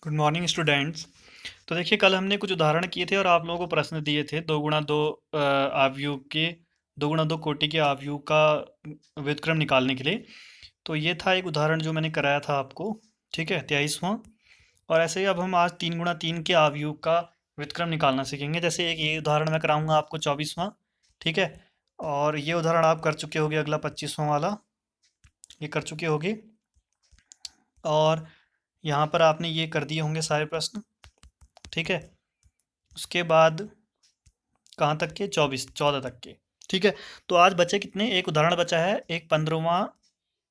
Good morning students. तो देखिए, कल हमने कुछ उदाहरण किए थे और आप लोगों को प्रश्न दिए थे दो गुणा दो आव्यूह के, दो गुणा दो कोटि के आव्यूह का व्युत्क्रम निकालने के लिए। तो ये था एक उदाहरण जो मैंने कराया था आपको। ठीक है, 23वां। और ऐसे ही अब हम आज तीन गुणा तीन के आव्यूह का व्युत्क्रम निकालना सीखेंगे। जैसे एक ये उदाहरण मैं कराऊंगा आपको 24वां। ठीक है, और ये उदाहरण आप कर चुके होगे, अगला 25वां वाला ये कर चुके होगे। और यहाँ पर आपने ये कर दिए होंगे सारे प्रश्न। ठीक है, उसके बाद कहाँ तक के? 14 तक के। ठीक है, तो आज बचे कितने? एक उदाहरण बचा है, एक 15वां,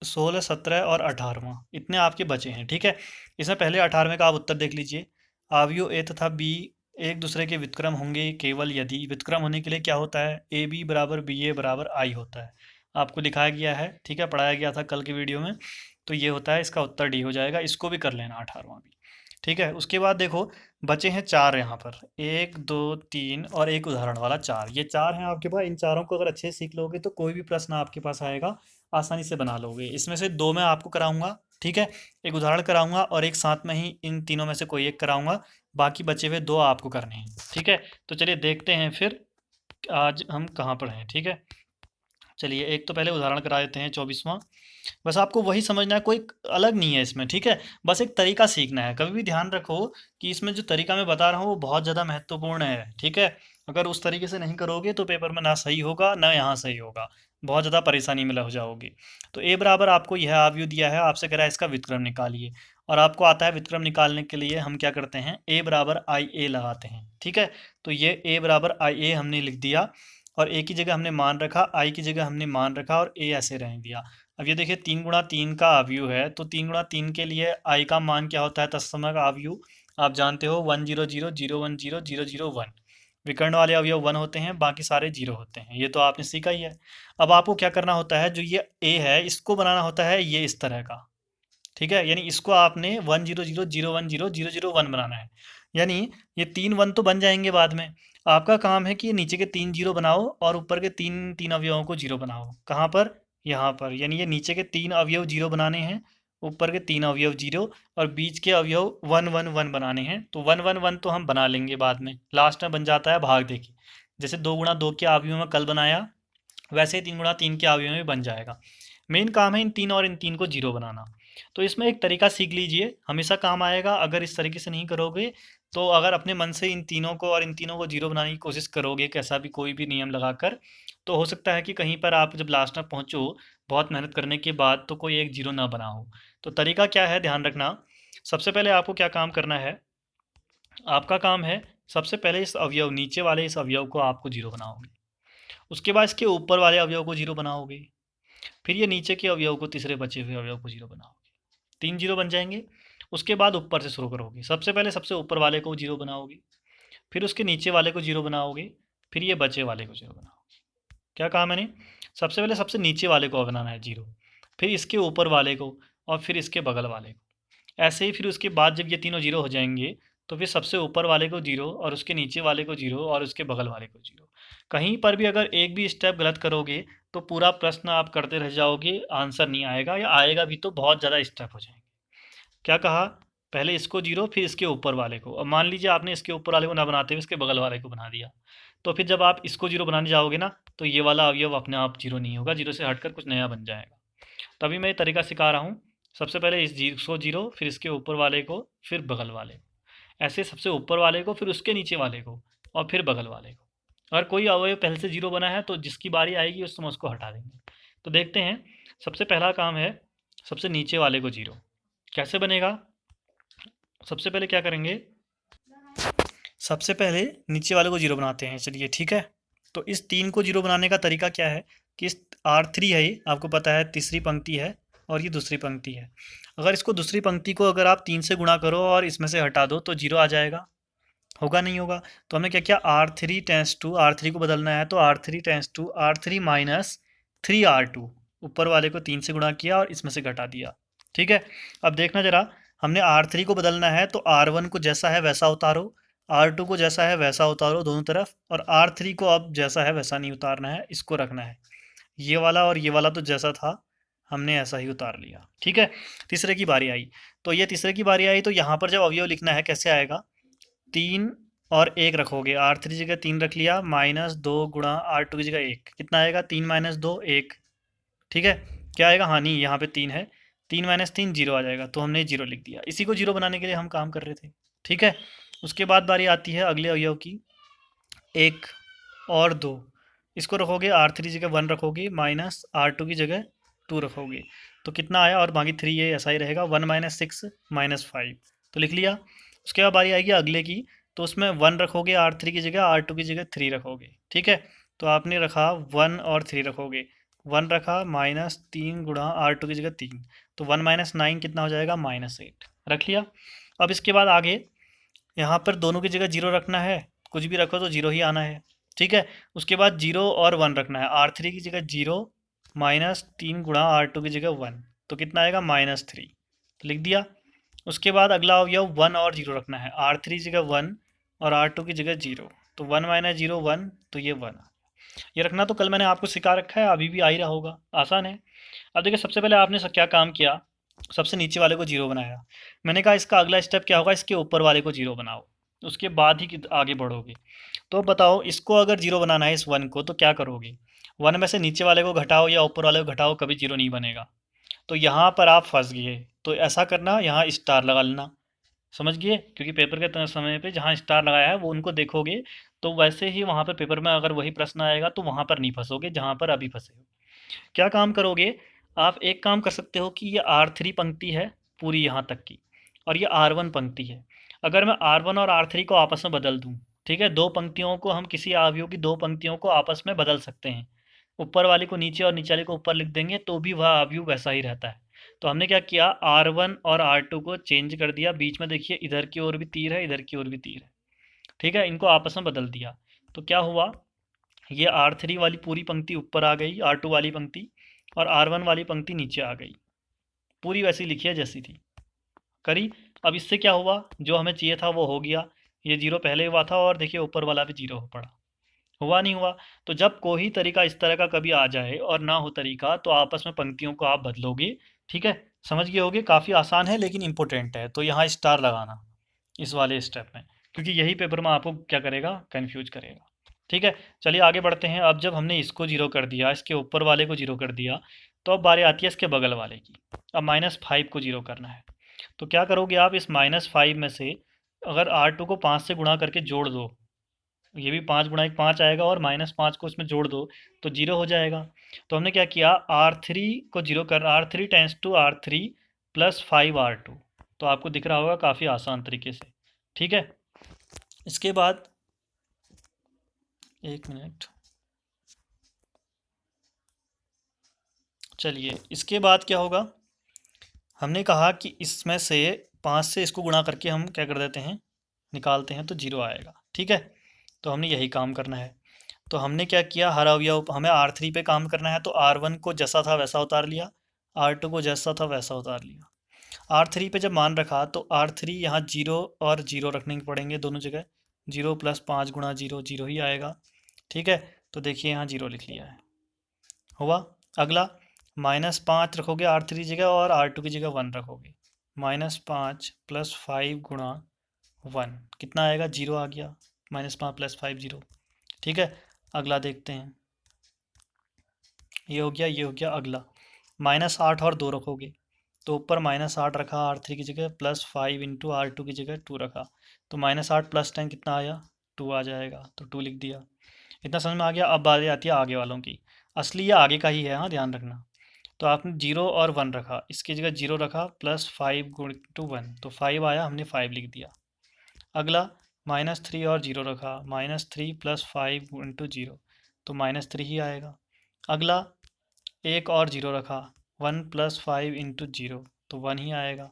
16, 17 और 18वां, इतने आपके बचे हैं। ठीक है, इसमें पहले 18वें का आप उत्तर देख लीजिए। आव्यूह ए तथा बी एक दूसरे के व्युत्क्रम होंगे केवल यदि। व्युत्क्रम होने के लिए क्या होता है? ए बी बराबर बी ए बराबर आई होता है। आपको दिखाया गया है, ठीक है, पढ़ाया गया था कल के वीडियो में। तो ये होता है, इसका उत्तर डी हो जाएगा। इसको भी कर लेना 18वां भी। ठीक है, उसके बाद देखो, बचे हैं चार यहाँ पर, एक दो तीन और एक उदाहरण वाला चार। ये चार हैं आपके पास। इन चारों को अगर अच्छे से सीख लोगे तो कोई भी प्रश्न आपके पास आएगा आसानी से बना लोगे। इसमें से दो मैं आपको कराऊंगा, ठीक है, एक उदाहरण कराऊंगा और एक साथ में ही इन तीनों में से कोई एक कराऊंगा। बाकी बचे हुए दो आपको करने हैं। ठीक है, तो चलिए देखते हैं फिर आज हम कहाँ पर हैं। ठीक है, चलिए एक तो पहले उदाहरण करा देते हैं 24वां। बस आपको वही समझना है, कोई अलग नहीं है इसमें। ठीक है, बस एक तरीका सीखना है। कभी भी ध्यान रखो कि इसमें जो तरीका मैं बता रहा हूँ वो बहुत ज़्यादा महत्वपूर्ण है। ठीक है, अगर उस तरीके से नहीं करोगे तो पेपर में ना सही होगा ना यहाँ सही होगा, बहुत ज़्यादा परेशानी में लग जाओगे। तो ए बराबर आपको यह आव्यूह दिया है, आपसे कह रहा है इसका व्युत्क्रम निकालिए। और आपको आता है व्युत्क्रम निकालने के लिए हम क्या करते हैं? ए बराबर आई ए लगाते हैं। ठीक है, तो ये ए बराबर आई ए हमने लिख दिया और ए की जगह हमने मान रखा, आई की जगह हमने मान रखा और ए ऐसे रहने दिया। अब ये देखिए, तीन गुणा तीन का आव्यूह है, तो तीन गुणा तीन के लिए आई का मान क्या होता है? तत्समक आव्यूह आप जानते हो, 1 0 0 0 1 0 0 0 1। विकर्ण वाले अवयव 1 होते हैं, बाकी सारे 0 होते हैं। ये तो आपने सीखा ही है। अब आपको क्या करना होता है? जो ये ए है इसको बनाना होता है ये इस तरह का। ठीक है, यानी इसको आपने 1 0 0 0 1 0 0 0 1 बनाना है। यानी ये तीन वन तो बन जाएंगे बाद में। आपका काम है कि ये नीचे के तीन जीरो बनाओ और ऊपर के तीन तीन अवयवों को जीरो बनाओ। कहाँ पर? यहाँ पर। यानी ये नीचे के तीन अवयव जीरो बनाने हैं, ऊपर के तीन अवयव जीरो, और बीच के अवयव 1 1 1 बनाने हैं। तो 1 1 1 तो हम बना लेंगे बाद में, लास्ट में बन जाता है भाग। देखिए, जैसे दो गुणा दो के अवयव में कल बनाया, वैसे ही तीन गुणा तीन के अवयव में बन जाएगा। मेन काम है इन तीन और इन तीन को जीरो बनाना। तो इसमें एक तरीका सीख लीजिए, हमेशा काम आएगा। अगर इस तरीके से नहीं करोगे तो अगर अपने मन से इन तीनों को और इन तीनों को जीरो बनाने की कोशिश करोगे, कैसा भी कोई भी नियम लगाकर, तो हो सकता है कि कहीं पर आप जब लास्ट में पहुंचो बहुत मेहनत करने के बाद, तो कोई एक जीरो ना बना हो। तो तरीका क्या है, ध्यान रखना। सबसे पहले आपको क्या काम करना है? आपका काम है सबसे पहले इस अवयव, नीचे वाले इस अवयव को आपको जीरो बनाओगे। उसके बाद इसके ऊपर वाले अवयव को जीरो बनाओगे। फिर ये नीचे के अवयव को, तीसरे बचे हुए अवयव को जीरो बनाओगे। तीन जीरो बन जाएंगे। उसके बाद ऊपर से शुरू करोगे। सबसे पहले सबसे ऊपर वाले को जीरो बनाओगे, फिर उसके नीचे वाले को जीरो बनाओगे, फिर ये बचे वाले को जीरो बनाओगे। क्या कहा मैंने? सबसे पहले सबसे नीचे वाले को बनाना है जीरो, फिर इसके ऊपर वाले को, और फिर इसके बगल वाले को। ऐसे ही फिर उसके बाद जब ये तीनों जीरो हो जाएंगे तो फिर सबसे ऊपर वाले को जीरो, और उसके नीचे वाले को जीरो, और उसके बगल वाले को जीरो। कहीं पर भी अगर एक भी स्टेप गलत करोगे तो पूरा प्रश्न आप करते रह जाओगे, आंसर नहीं आएगा, या आएगा भी तो बहुत ज़्यादा स्टेप हो जाएंगे। क्या कहा? पहले इसको जीरो, फिर इसके ऊपर वाले को। अब मान लीजिए आपने इसके ऊपर वाले को ना बनाते हुए इसके बगल वाले को बना दिया, तो फिर जब आप इसको जीरो बनाने जाओगे ना, तो ये वाला अवयव अपने आप जीरो नहीं होगा, जीरो से हटकर कुछ नया बन जाएगा। तभी मैं ये तरीका सिखा रहा हूँ। सबसे पहले इस इसको जीरो, फिर इसके ऊपर वाले को, फिर बगल वाले को। ऐसे सबसे ऊपर वाले को, फिर उसके नीचे वाले को, और फिर बगल वाले को। अगर कोई अवयव पहले से जीरो बना है तो जिसकी बारी आएगी उस समय उसको हटा देंगे। तो देखते हैं, सबसे पहला काम है सबसे नीचे वाले को जीरो। कैसे बनेगा? सबसे पहले क्या करेंगे? सबसे पहले नीचे वाले को जीरो बनाते हैं। चलिए ठीक है, तो इस तीन को जीरो बनाने का तरीका क्या है कि इस R3 है, ये आपको पता है तीसरी पंक्ति है और ये दूसरी पंक्ति है। अगर इसको दूसरी पंक्ति को अगर आप तीन से गुणा करो और इसमें से हटा दो तो जीरो आ जाएगा। होगा नहीं होगा? तो हमने क्या किया, R3 टेंस टू, R3 को बदलना है तो R3 tense to R3 minus 3R2। ऊपर वाले को तीन से गुणा किया और इसमें से घटा दिया। ठीक है, अब देखना जरा, हमने R3 को बदलना है तो R1 को जैसा है वैसा उतारो, R2 को जैसा है वैसा उतारो दोनों तरफ, और R3 को अब जैसा है वैसा नहीं उतारना है, इसको रखना है। ये वाला और ये वाला तो जैसा था हमने ऐसा ही उतार लिया। ठीक है, तीसरे की बारी आई। तो ये तीसरे की बारी आई तो यहाँ पर जब अवयव लिखना है कैसे आएगा, 3 और 1 रखोगे, R3 जगह 3 रख लिया, -2 गुणा R2 की जगह 1, कितना आएगा, 3 - 2 1। ठीक है, क्या आएगा, हाँ नहीं यहाँ पे 3 है, 3 - 3 0 आ जाएगा, तो हमने 0 लिख दिया। इसी को 0 बनाने के लिए हम काम कर रहे थे। ठीक है, उसके बाद बारी आती है अगले अवयव की, 1 और 2, इसको रखोगे, R3 जगह 1 रखोगे, -R2 की जगह 2 रखोगे, तो कितना आया, और बाकी 3 ये ऐसा ही रहेगा, 1 - 6 -5, तो लिख लिया। उसके बाद बारी आएगी अगले की, तो उसमें 1 रखोगे R3 की जगह, R2 की जगह 3 रखोगे। ठीक है, तो आपने रखा 1 और 3 रखोगे, 1 रखा, -3 गुणा R2 की जगह 3, तो 1 - 9 कितना हो जाएगा, -8, रख लिया। अब इसके बाद आगे यहाँ पर दोनों की जगह 0 रखना है, कुछ भी रखो तो 0 ही आना है। ठीक है, उसके बाद 0 और 1 रखना है, R3 की जगह 0 -3 गुणा R2 की जगह 1, तो कितना आएगा, -3, लिख दिया। उसके बाद अगला अवयव 1 और 0 रखना है, R3 जगह 1 और R2 की जगह 0, तो 1 - 0 1, तो ये 1। ये रखना तो कल मैंने आपको सिखा रखा है, अभी भी आ ही रहा होगा, आसान है। अब देखिए सबसे पहले आपने क्या काम किया, सबसे नीचे वाले को 0 बनाया। मैंने कहा इसका अगला स्टेप क्या होगा, इसके ऊपर वाले को 0 बनाओ, उसके बाद ही आगे बढ़ोगे। तो बताओ इसको अगर 0 बनाना है, इस 1 को, तो क्या करोगे, 1 में से नीचे वाले को घटाओ या ऊपर वाले को घटाओ, कभी 0 नहीं बनेगा। तो यहाँ पर आप फंस गए, तो ऐसा करना, यहाँ स्टार लगा लेना, समझ गए, क्योंकि पेपर के समय पे जहाँ स्टार लगाया है वो उनको देखोगे, तो वैसे ही वहाँ पर पेपर में अगर वही प्रश्न आएगा तो वहाँ पर नहीं फंसोगे जहाँ पर अभी फंसे हो। क्या काम करोगे, आप एक काम कर सकते हो कि ये R3 पंक्ति है पूरी यहाँ तक की, और ये R1 पंक्ति है। अगर मैं R1 और R3 को आपस में बदल दूँ, ठीक है, दो पंक्तियों को हम किसी अवयव की दो पंक्तियों को आपस में बदल सकते हैं, ऊपर वाले को नीचे और नीचे वाले को ऊपर लिख देंगे तो भी वह अवयव वैसा ही रहता है। तो हमने क्या किया, R1 और R2 को चेंज कर दिया, बीच में देखिए इधर की ओर भी तीर है, इधर की ओर भी तीर है। ठीक है, इनको आपस में बदल दिया, तो क्या हुआ, ये R3 वाली पूरी पंक्ति ऊपर आ गई, R2 वाली पंक्ति, और R1 वाली पंक्ति नीचे आ गई, पूरी वैसी लिखी है जैसी थी, करी। अब इससे क्या हुआ, जो हमें चाहिए था वो हो गया, ये 0 पहले हुआ था और देखिए ऊपर वाला भी 0 हो पड़ा, हुआ नहीं हुआ। तो जब कोई तरीका इस तरह का कभी आ जाए और ना हो तरीका, तो आपस में पंक्तियों को आप बदलोगे। ठीक है, समझ गए होगे, काफ़ी आसान है लेकिन इंपॉर्टेंट है, तो यहाँ स्टार लगाना इस वाले स्टेप में, क्योंकि यही पेपर में आपको क्या करेगा, कन्फ्यूज करेगा। ठीक है, चलिए आगे बढ़ते हैं। अब जब हमने इसको 0 कर दिया, इसके ऊपर वाले को 0 कर दिया, तो अब बारी आती है इसके बगल वाले की। अब -5 को 0 करना है, तो क्या करोगे आप, इस -5 में से अगर R2 को 5 से गुणा करके जोड़ दो, ये भी 5 गुणा 1 5 आएगा, और -5 को इसमें जोड़ दो तो 0 हो जाएगा। तो हमने क्या किया, R3 को 0 कर, R3 tense to R3 plus 5R2, तो आपको दिख रहा होगा काफ़ी आसान तरीके से। ठीक है, इसके बाद 1 मिनट, चलिए इसके बाद क्या होगा, हमने कहा कि इसमें से 5 से इसको गुणा करके हम क्या कर देते हैं, निकालते हैं, तो 0 आएगा। ठीक है, तो हमने यही काम करना है। तो हमने क्या किया, हर अवयव हमें R3 पे काम करना है, तो R1 को जैसा था वैसा उतार लिया, R2 को जैसा था वैसा उतार लिया। R3 पे जब मान रखा तो R3 यहाँ 0 और 0 रखने पड़ेंगे दोनों जगह, 0 + 5 गुणा 0 0 ही आएगा। ठीक है, तो देखिए यहाँ 0 लिख लिया है, हुआ। अगला -5 रखोगे R3 जगह, और R2 की जगह 1 रखोगे, -5 + 5 गुणा 1 कितना आएगा, 0 आ गया, -5 + 5 0। ठीक है, अगला देखते हैं, ये हो गया, ये हो गया। अगला -8 और 2 रखोगे, तो ऊपर -8 रखा R3 की जगह, प्लस 5 इंटू R2 की जगह 2 रखा, तो -8 + 10 कितना आया, 2 आ जाएगा, तो 2 लिख दिया। इतना समझ में आ गया। अब बारी आती है आगे वालों की, असली ये आगे का ही है, हाँ ध्यान रखना। तो आपने 0 और 1 रखा, इसकी जगह 0 रखा, प्लस 5 × 1, तो 5 आया, हमने 5 लिख दिया। अगला -3 और 0 रखा, -3 + 5 × 0, तो -3 ही आएगा। अगला 1 और 0 रखा, 1 + 5 × 0, तो 1 ही आएगा,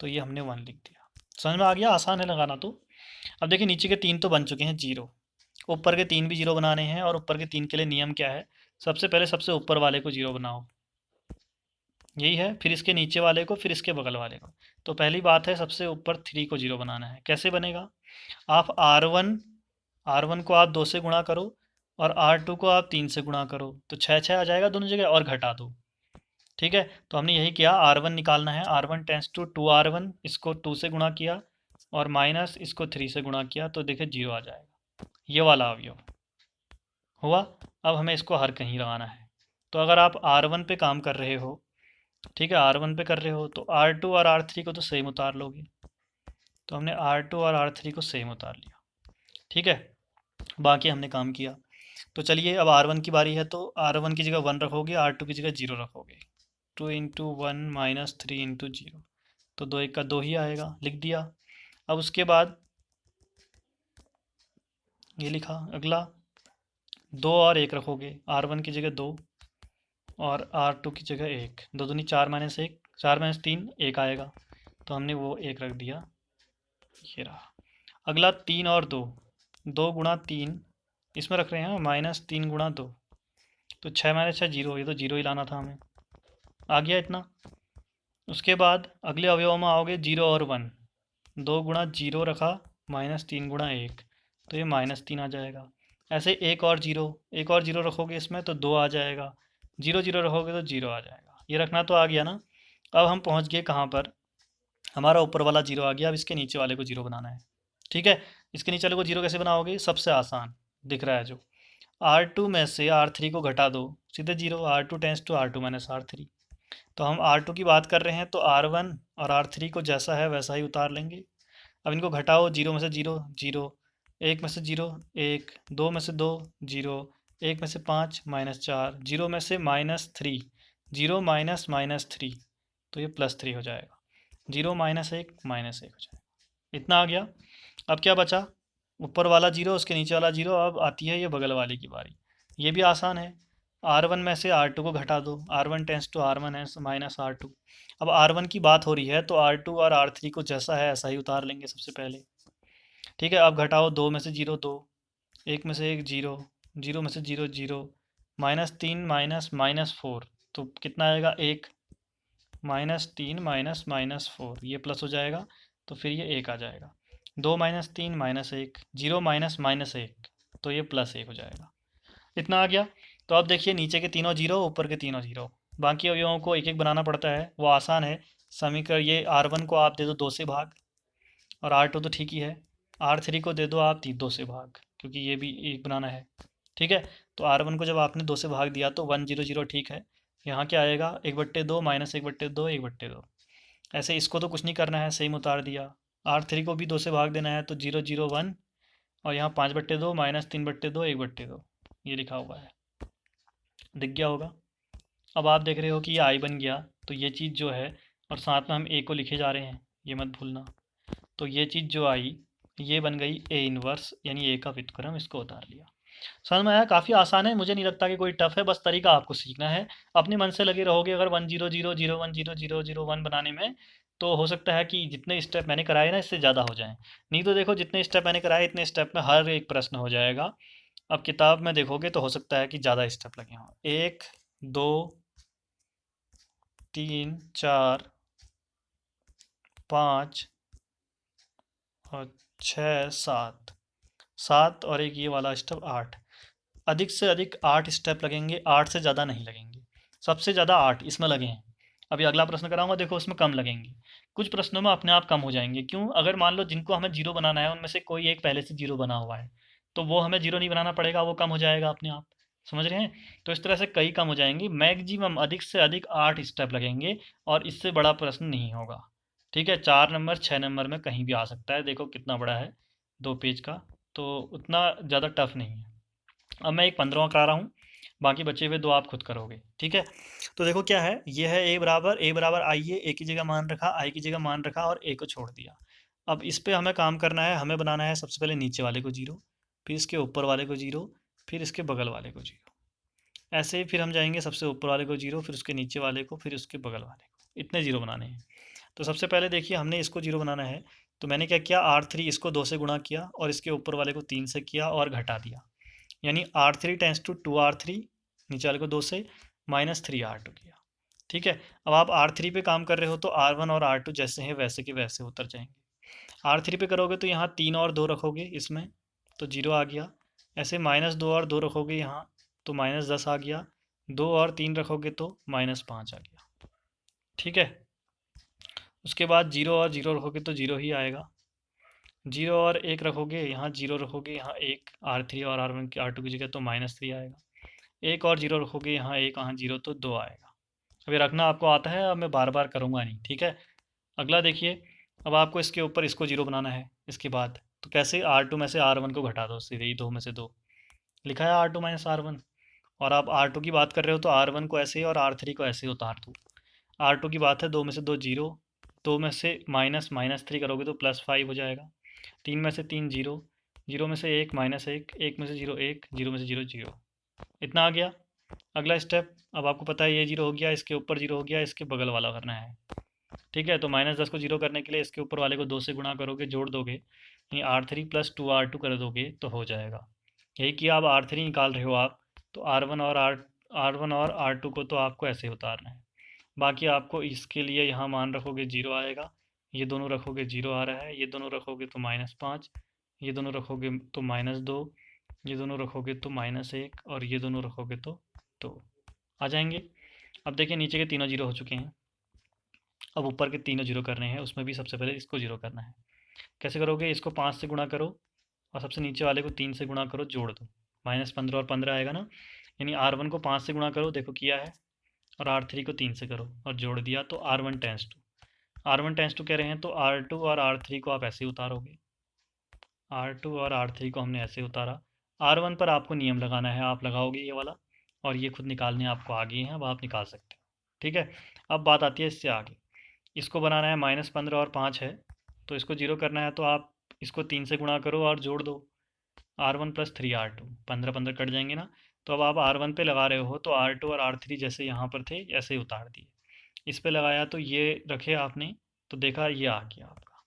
तो ये हमने 1 लिख दिया। समझ में आ गया, आसान है लगाना। तो अब देखिए नीचे के 3 तो बन चुके हैं 0, ऊपर के 3 भी 0 बनाने हैं, और ऊपर के 3 के लिए नियम क्या है, सबसे पहले सबसे ऊपर वाले को 0 बनाओ, यही है, फिर इसके नीचे वाले को, फिर इसके बगल वाले को। तो पहली बात है, सबसे ऊपर 3 को 0 बनाना है। कैसे बनेगा, आप R1 को आप 2 से गुणा करो, और R2 को आप 3 से गुणा करो, तो 6 6 आ जाएगा दोनों जगह, और घटा दो, ठीक है, तो हमने यही किया, R1 निकालना है, R1 टेंस टू 2R1, इसको 2 से गुणा किया और माइनस इसको 3 से गुणा किया तो देखिए 0 आ जाएगा, ये वाला अवयव हुआ। अब हमें इसको हर कहीं लगाना है। तो अगर आप R1 पे काम कर रहे हो, ठीक है, R1 पे कर रहे हो तो R2 और R3 को तो सेम उतार लोगे। तो हमने R2 और R3 को सेम उतार लिया, ठीक है, बाकी हमने काम किया। तो चलिए अब R1 की बारी है, तो R1 की जगह 1 रखोगे, R2 की जगह 0 रखोगे। 2 इंटू 1 माइनस 3 इंटू 0, तो 2 1 का 2 ही आएगा, लिख दिया। अब उसके बाद ये लिखा, अगला 2 और 1 रखोगे, R1 की जगह 2 और R2 की जगह 1, 2 दूनी 4 माइनस 1, 4 माइनस 3 1 आएगा, तो हमने वो 1 रख दिया, ये रहा। अगला 3 और 2, 2 गुणा 3 इसमें रख रहे हैं, माइनस 3 गुणा 2, तो 6 माइनस 6 0, ये तो 0 ही लाना था हमें, आ गया इतना। उसके बाद अगले अवयव में आओगे 0 और 1, 2 गुणा 0 रखा माइनस 3 गुणा 1, तो ये माइनस 3 आ जाएगा। ऐसे एक और 0 रखोगे इसमें तो 2 आ जाएगा, 0 0 रखोगे तो 0 आ जाएगा, ये रखना तो आ गया ना। अब हम पहुंच गए कहाँ पर, हमारा ऊपर वाला 0 आ गया, अब इसके नीचे वाले को 0 बनाना है, ठीक है। इसके नीचे वाले को 0 कैसे बनाओगे, सबसे आसान दिख रहा है जो, R2 में से R3 को घटा दो, सीधे 0, R2 tense to R2 minus R3। तो हम R2 की बात कर रहे हैं तो R1 और R3 को जैसा है वैसा ही उतार लेंगे। अब इनको घटाओ, 0 में से 0 0, 1 में से 0 1, 2 में से 2 0, 1 में से 5 माइनस 4, 0 में से माइनस 3, 0 माइनस माइनस 3, तो ये प्लस 3 हो जाएगा, 0 माइनस 1 माइनस 1 हो जाएगा, इतना आ गया। अब क्या बचा, ऊपर वाला 0 उसके नीचे वाला 0, अब आती है ये बगल वाले की बारी, ये भी आसान है। R1 में से R2 को घटा दो, R1 टेंस टू R1 है माइनस R2। अब R1 की बात हो रही है तो R2 और R3 को जैसा है ऐसा ही उतार लेंगे सबसे पहले, ठीक है। अब घटाओ, 2 में से 0 2, 1 में से 1 0, 0 में से 0 0, माइनस 3 माइनस माइनस 4, तो कितना आएगा 1, माइनस 3 माइनस माइनस 4, ये प्लस हो जाएगा, तो फिर ये 1 आ जाएगा, 2 माइनस 3 माइनस 1, 0 माइनस माइनस 1, तो ये प्लस 1 हो जाएगा, इतना आ गया। तो अब देखिए नीचे के तीनों 0, ऊपर के तीनों 0, बाकी अवयवों को एक एक बनाना पड़ता है, वो आसान है। समीकरण ये R1 को आप दे दो 2 से भाग, और R2 तो ठीक ही है, R3 को दे दो आप 2 से भाग, क्योंकि ये भी एक बनाना है, ठीक है। तो R1 को जब आपने 2 से भाग दिया तो 1 0 0 ठीक है, यहाँ क्या आएगा 1/2 माइनस 1/2 1/2, ऐसे इसको तो कुछ नहीं करना है, सेम उतार दिया। R3 को भी 2 से भाग देना है तो 0 0 1, और यहाँ 5/2 माइनस 3/2 1/2, ये लिखा हुआ है, दिख गया होगा। अब आप देख रहे हो कि ये आई बन गया, तो ये चीज़ जो है, और साथ में हम ए को लिखे जा रहे हैं, ये मत भूलना। तो ये चीज़ जो आई ये बन गई ए इनवर्स, यानी ए का व्युत्क्रम, इसको उतार लिया। समझ में आया, काफ़ी आसान है, मुझे नहीं लगता कि कोई टफ है, बस तरीका आपको सीखना है। अपने मन से लगे रहोगे अगर 1 0 0 0 1 0 0 0 1 बनाने में, तो हो सकता है कि जितने स्टेप मैंने कराए ना इससे ज़्यादा हो जाएं। नहीं तो देखो जितने स्टेप मैंने कराए इतने स्टेप में हर एक प्रश्न हो जाएगा। अब किताब में देखोगे तो हो सकता है कि ज़्यादा स्टेप लगे हों, 1 2 3 4 5 और 6 7, 7 और एक ये वाला स्टेप 8, अधिक से अधिक 8 स्टेप लगेंगे, 8 से ज़्यादा नहीं लगेंगे, सबसे ज़्यादा 8 इसमें लगे हैं। अभी अगला प्रश्न कराऊंगा, देखो उसमें कम लगेंगे, कुछ प्रश्नों में अपने आप कम हो जाएंगे। क्यों, अगर मान लो जिनको हमें 0 बनाना है उनमें से कोई एक पहले से 0 बना हुआ है, तो वो हमें 0 नहीं बनाना पड़ेगा, वो कम हो जाएगा अपने आप, समझ रहे हैं। तो इस तरह से कई कम हो जाएंगे, मैक्सिमम अधिक से अधिक 8 स्टेप लगेंगे, और इससे बड़ा प्रश्न नहीं होगा, ठीक है। 4 नंबर 6 नंबर में कहीं भी आ सकता है, देखो कितना बड़ा है, 2 पेज का, तो उतना ज़्यादा टफ नहीं है। अब मैं एक 15वां करा रहा हूँ, बाकी बचे हुए 2 आप खुद करोगे, ठीक है। तो देखो क्या है, ये है ए बराबर आई है, ए की जगह मान रखा, आई की जगह मान रखा, और ए को छोड़ दिया। अब इस पे हमें काम करना है, हमें बनाना है सबसे पहले नीचे वाले को 0, फिर इसके ऊपर वाले को 0, फिर इसके बगल वाले को 0, ऐसे ही फिर हम जाएंगे सबसे ऊपर वाले को 0, फिर उसके नीचे वाले को, फिर उसके बगल वाले को, इतने 0 बनाने हैं। तो सबसे पहले देखिए हमने इसको 0 बनाना है, तो मैंने क्या किया, R3 इसको 2 से गुणा किया और इसके ऊपर वाले को 3 से किया और घटा दिया, यानी R3 टेंस टू 2R3, नीचे वाले को 2 से माइनस 3R2 किया, ठीक है। अब आप R3 पे काम कर रहे हो तो R1 और R2 जैसे हैं वैसे के वैसे उतर जाएंगे। R3 पे करोगे तो यहाँ 3 और 2 रखोगे इसमें, तो 0 आ गया। ऐसे माइनस 2 और 2 रखोगे यहाँ, तो माइनस 10 आ गया। 2 और 3 रखोगे तो माइनस 5 आ गया, ठीक है। उसके बाद 0 और 0 रखोगे तो 0 ही आएगा। 0 और 1 रखोगे, यहाँ 0 रखोगे, यहाँ 1, R3 और R1 की R2 की जगह तो -3 आएगा। 1 और 0 रखोगे, यहाँ 1, यहाँ 0 तो 2 आएगा। अभी रखना आपको आता है, अब मैं बार बार करूँगा नहीं, ठीक है। अगला देखिए, अब आपको इसके ऊपर इसको 0 बनाना है। इसके बाद तो कैसे, R2 में से R1 को घटा दो, सीधे ही 2 में से 2 लिखा है, R2 माइनस R1। और आप R2 की बात कर रहे हो तो R1 को ऐसे और R3 को ऐसे उतार दो। R2 की बात है, 2 में से 2 0, 2 में से -3 करोगे तो +5 हो जाएगा। 3 में से 3 0, 0 में से 1 -1, 1 में से 0 1, 0 में से 0 0, इतना आ गया। अगला स्टेप, अब आपको पता है ये 0 हो गया, इसके ऊपर 0 हो गया, इसके बगल वाला करना है, ठीक है। तो -10 को 0 करने के लिए इसके ऊपर वाले को 2 से गुणा करोगे, जोड़ दोगे, यानी R3 + 2R2 कर दोगे तो हो जाएगा। यही किया, अब R3 निकाल रहे हो आप, तो R1 और R2 को तो आपको ऐसे उतारना है। बाकी आपको इसके लिए यहाँ मान रखोगे 0 आएगा, ये दोनों रखोगे 0 आ रहा है, ये दोनों रखोगे तो -5, ये दोनों रखोगे तो -2, ये दोनों रखोगे तो -1, और ये दोनों रखोगे तो 2 आ जाएंगे। अब देखिए, नीचे के तीनों 0 हो चुके हैं, अब ऊपर के तीनों 0 करने हैं, उसमें भी सबसे पहले इसको 0 करना है। कैसे करोगे, इसको 5 से गुणा करो और सबसे नीचे वाले को 3 से गुणा करो, जोड़ दो, -15 और 15 आएगा ना। यानी R1 को 5 से गुणा करो, देखो किया है, और R3 को 3 से करो और जोड़ दिया, तो R1 tense to, R1 tense to कह रहे हैं तो R2 और R3 को आप ऐसे ही उतारोगे। R2 और R3 को हमने ऐसे उतारा। R1 पर आपको नियम लगाना है, आप लगाओगे ये वाला, और ये खुद निकालने आपको आ गए हैं, अब आप निकाल सकते हो, ठीक है। अब बात आती है इससे आगे, इसको बनाना है, -15 और 5 है, तो इसको 0 करना है, तो आप इसको 3 से गुणा करो और जोड़ दो, R1 + 3R2, 15 15 कट जाएंगे ना। तो अब आप R1 पे लगा रहे हो तो R2 और R3 जैसे यहाँ पर थे ऐसे ही उतार दिए, इस पे लगाया तो ये रखे आपने, तो देखा ये आ गया आपका।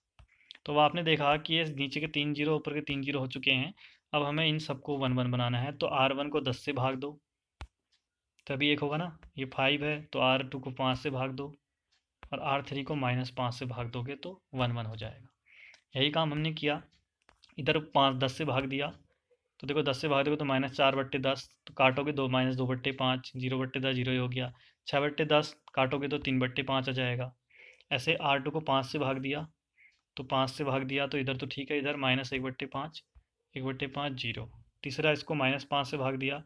तो अब आपने देखा कि ये नीचे के 3 0, ऊपर के 3 0 हो चुके हैं। अब हमें इन सबको 1 1 बनाना है, तो R1 को 10 से भाग दो, तभी एक होगा ना। ये 5 है तो R2 को 5 से भाग दो, और R3 को -5 से भाग दोगे तो 1 1 हो जाएगा। यही काम हमने किया, इधर 10 से भाग दिया, तो देखो 10 से भाग दोगे तो -4/10, तो काटोगे 2 -2/5, 0/10 0 ही हो गया। 6/10 काटोगे तो 3/5 आ जाएगा। ऐसे R2 को 5 से भाग दिया, तो 5 से भाग दिया तो इधर तो ठीक है, इधर -1/5, 1/5 0। तीसरा इसको -5 से भाग दिया,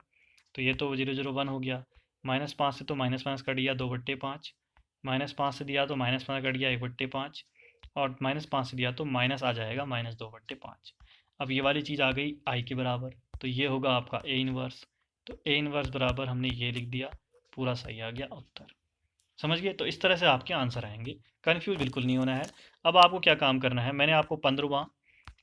तो ये तो 0 0 1 हो गया। -5 से तो माइनस कट गया 2/5, -5 से दिया तो -5 कट गया 1/5, और -5 से दिया तो माइनस आ जाएगा -2/5। अब ये वाली चीज़ आ गई आई के बराबर, तो ये होगा आपका A इनवर्स। तो A इनवर्स बराबर हमने ये लिख दिया, पूरा सही आ गया उत्तर। समझ गए, तो इस तरह से आपके आंसर आएंगे, कन्फ्यूज बिल्कुल नहीं होना है। अब आपको क्या काम करना है, मैंने आपको 15वां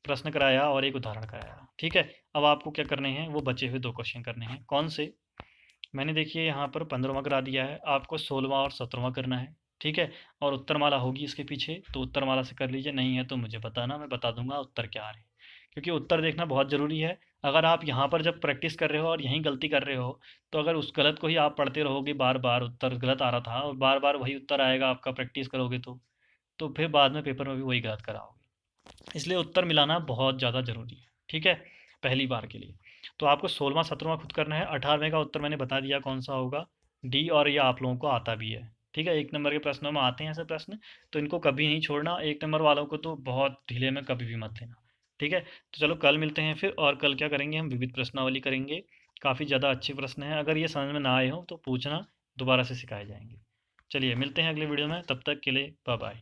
प्रश्न कराया और एक उदाहरण कराया, ठीक है। अब आपको क्या करने हैं, वो बचे हुए 2 क्वेश्चन करने हैं। कौन से, मैंने देखिए यहाँ पर 15वां करा दिया है, आपको 16वां और 17वां करना है, ठीक है। और उत्तरमाला होगी इसके पीछे, तो उत्तरमाला से कर लीजिए, नहीं है तो मुझे बताना, मैं बता दूंगा उत्तर क्या आ रहे हैं, क्योंकि उत्तर देखना बहुत ज़रूरी है। अगर आप यहाँ पर जब प्रैक्टिस कर रहे हो और यहीं गलती कर रहे हो, तो अगर उस गलत को ही आप पढ़ते रहोगे, बार बार उत्तर गलत आ रहा था और बार बार वही उत्तर आएगा आपका, प्रैक्टिस करोगे तो फिर बाद में पेपर में भी वही गलत कराओगे। इसलिए उत्तर मिलाना बहुत ज़्यादा ज़रूरी है, ठीक है, पहली बार के लिए। तो आपको 16वां 17वां खुद करना है। 18वें का उत्तर मैंने बता दिया कौन सा होगा, डी, और ये आप लोगों को आता भी है, ठीक है। 1 नंबर के प्रश्नों में आते हैं ऐसे प्रश्न, तो इनको कभी नहीं छोड़ना। 1 नंबर वालों को तो बहुत ढीले में कभी भी मत लेना, ठीक है। तो चलो कल मिलते हैं फिर, और कल क्या करेंगे, हम विविध प्रश्नावली करेंगे। काफ़ी ज़्यादा अच्छे प्रश्न हैं, अगर ये समझ में ना आए हो तो पूछना, दोबारा से सिखाए जाएंगे। चलिए मिलते हैं अगले वीडियो में, तब तक के लिए बाय बाय।